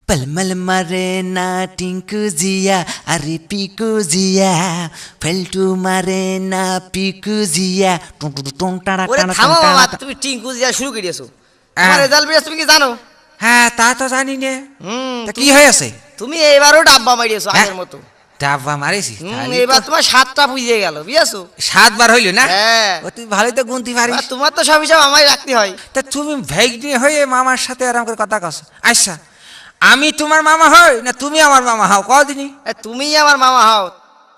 पलमल मारे ना टिंकू जिया अरे पिकू जिया फेल्टू मारे ना पिकू जिया ওরে থামো বাবা, তুমি টিঙ্কু দিয়া শুরু করে দিয়েছো। তোমার রেজাল্ট বেরিয়েছে তুমি কি জানো? হ্যাঁ তা তো জানি না। তা কি হয়েছে? তুমি এবারও ডাব্বা মারিয়েছো আগের মতো। ডাব্বা মারিছি? এবার তোমার 7টা বুঝিয়ে গেল, বুঝেছো? 7 বার হইল না? হ্যাঁ। ও তুই ভালোই তো গুনতি পারিস। তোমার তো সব হিসাব আমায় রাখতে হয়। তা তুমি ভাইগনি হয়ে মামার সাথে আরাম করে কথা কস। আচ্ছা আমি তোমার মামা হই না তুমি আমার মামা হও কদিনই? তুমিই আমার মামা হও,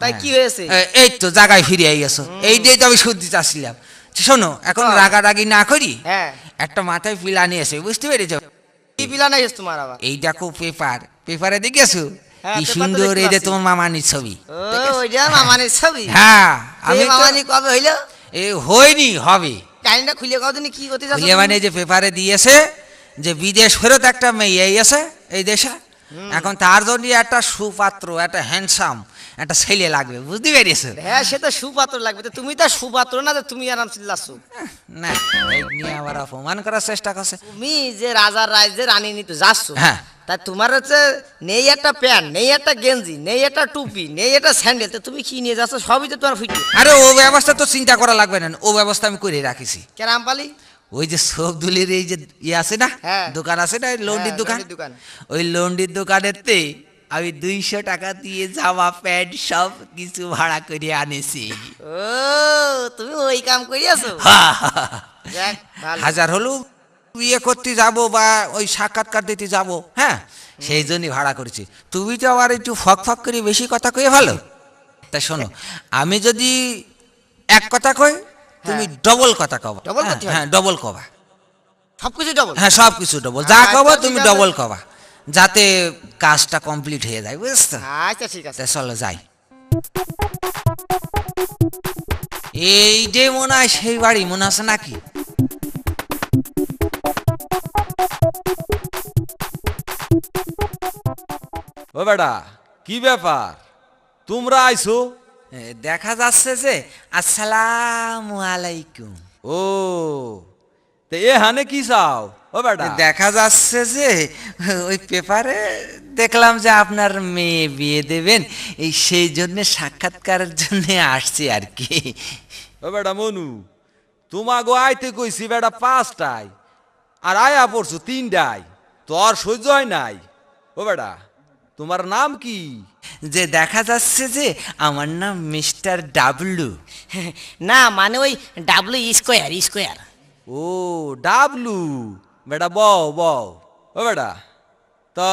তাই কি হয়েছে? এই তো জায়গায় ফিরে গেছো। এইটাই তো আমি শুনতে চাচ্ছিলাম। শোনো এখন রাগারাগি না করি, হ্যাঁ একটা মাথায় পিলা নিয়ে এসে, বুঝতে পেরেছো? কি পিলা নাই তোমার আবার? এই দেখো পেপারে দেখেছো হ্যাঁ, কি পেপার তো সুন্দর দেখতে এই যে পাচ্ছি। তোমার মামানির ছবি। ওইটা মামানের ছবি? হ্যাঁ আমি আমি তো মামানি কবে হইলো? হয়নি হবে। কাহিনীটা খুলে কদিন কি করতে যাচ্ছ? খুলে মানে যে পেপারে দিয়েছে যে বিদেশ ফেরত একটা মেয়ে আছে এই দেশে, এখন তার জন্য একটা সুপাত্র একটা হ্যান্ডসাম একটা ছেলে লাগবে, বুঝতে পেরেছো? হ্যাঁ সে তো সুপাত্র লাগবে, তো তুমি তো সুপাত্র না, তো তুমি আরাম চিল্লাচ্ছ। না এই নিয়ে আবার অপমান করার চেষ্টা করছে। তুমি যে রাজার রাজ্যে রানী নিতে যাচ্ছ, হ্যাঁ। তা তোমার হচ্ছে নেই একটা প্যান্ট, নেই একটা গেঞ্জি, নেই একটা টুপি, নেই একটা স্যান্ডেল, তো তুমি কি নিয়ে যাচ্ছ? সবই তো তোমার ফিটি। আরে ও ব্যবস্থা তো চিন্তা করা লাগবে না, ও ব্যবস্থা আমি করে রাখিছি। কেরাম পালি? ওই যে সবদুলের এই যে আছে না, হ্যাঁ। দোকান আছে না, লন্ডির হ্যাঁ, দোকান, লন্ডির দোকান। ওই লন্ডির দোকানেতে আমি 200 টাকা দিয়ে জামা প্যান্ট সব কিছু ভাড়া করে আনেছি। ও তুমি ওই কাম করিয়াছো? যাক, ভালো। হাজার হলো বিয়ে করতে যাব বা ওই সাক্ষাৎকার দিতে যাব, হ্যাঁ সেই জন্যই ভাড়া করেছি। তুমি তো আবার একটু ফক ফক করে বেশি কথা কয়ে ভালো। তা শোনো আমি যদি এক কথা কই তুমি ডবল কথা কবা। ডবল করতে হয়? হ্যাঁ ডবল কবা। সবকিছু ডবল? হ্যাঁ সব কিছু ডবল, যা আচ্ছা, কবা ঠিক তুমি আছে। ডবল কবা, যাতে কাজটা কমপ্লিট হয়ে যায়, বুঝছো? আচ্ছা ঠিক আছে। তা চলো যাই। এই যে মনে হয় সেই বাড়ি মনে আছে নাকি? ও বেটা কি ব্যাপার তোমরা আইছো? দেখা যাচ্ছে যে আসসালামু আলাইকুম। ও তে এখানে কি চাও ও বেটা? দেখা যাচ্ছে যে ওই পেপারে দেখলাম যে আপনার মেয়ে বিয়ে দেবেন, এই সেই জন্য সাক্ষাৎকারের জন্য আসছি আর কি। ও বেটা মনু তোমাগো আইতে কইছি বেটা 5টায় আর আয়া পড়ছো 3টায়, তোর সহ্য হয় নাই। ও বেটা তোমার নাম কি? যে দেখা যাচ্ছে যে আমার নাম মিস্টার ডাবলু। না মানে ওই ডাব্লিউ স্কোয়ার স্কোয়ার। ও ডাবলু। বেটা বও বও। ও বেটা তা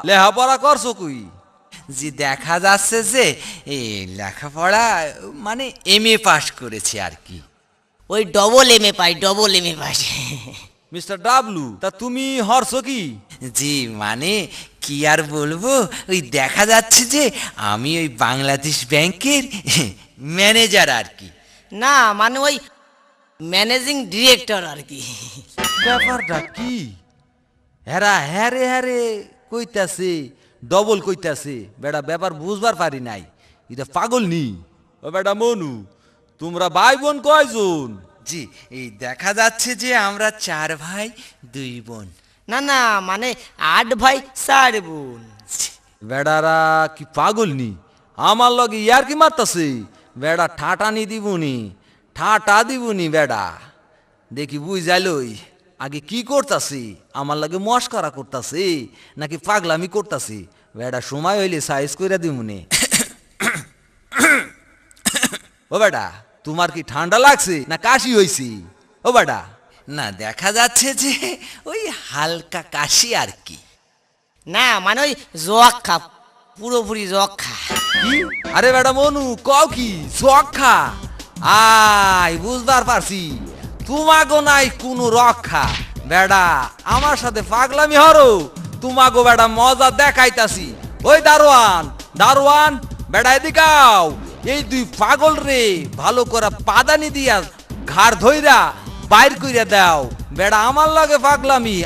লেখাপড়া করছো কই? যে দেখা যাচ্ছে যে এই লেখাপড়া মানে এমএ পাস করেছি আর কি। ওই double M A pi, double M A pi. Mister W তা তুমি হরছো কি? জি মানে কি আর বলবো, ওই দেখা যাচ্ছে যে আমি ওই বাংলাদেশ ব্যাংকের ম্যানেজার আর কি। না মানে ওই ম্যানেজিং ডিরেক্টর আর কি। ব্যাপারটা কি? হেরা হ্যারে হ্যারে কইতাছে ডবল কইতাছে, বেটা ব্যাপার বুঝবার পারি নাই, এটা পাগল নি? ও বেটা মনু তোমরা ভাই বোন কয়জন? জি এই দেখা যাচ্ছে যে আমরা 4 ভাই 2 বোন। না না মানে 8 ভাই 4 বোন। বেড়ারা কি পাগল নি? আমার লগে ইয়ার কি মারতাছে? বেড়া ঠাটা নি দিবনি, ঠাটা দিবনি বেড়া। দেখি বুঝাইলই আগে কি করতাছি, আমার লাগে মস্করা করতাছে নাকি পাগলামি করতাছে? বেড়া সময় হইলে সাইজ কইরা দিমুনি। ও বেটা তোমার কি ঠান্ডা লাগছে না কাশি হইছে? ও বেটা না দেখা যাচ্ছে যে ওই হালকা কাশি আর কি। না মানে ওই জোয়াক্ষা, পুরোপুরি জোয়াক্ষা। কি? আরে বেটা মনু কও কি চক্ষা? আই বুঝবার পারছি তোমাগো নাই কোনো রক্ষা। বেড়া আমার সাথে পাগলামি হরো, তোমাগো বেড়া মজা দেখাইতাছি। ওই দারোয়ান দারোয়ান বেড়া এদিকাও, এই 2 পাগল রে ভালো করে পাদানি দিয়া ঘাড় ধইরা বাইর কইরা দাও। বেড়া আমার লাগে পাগলামি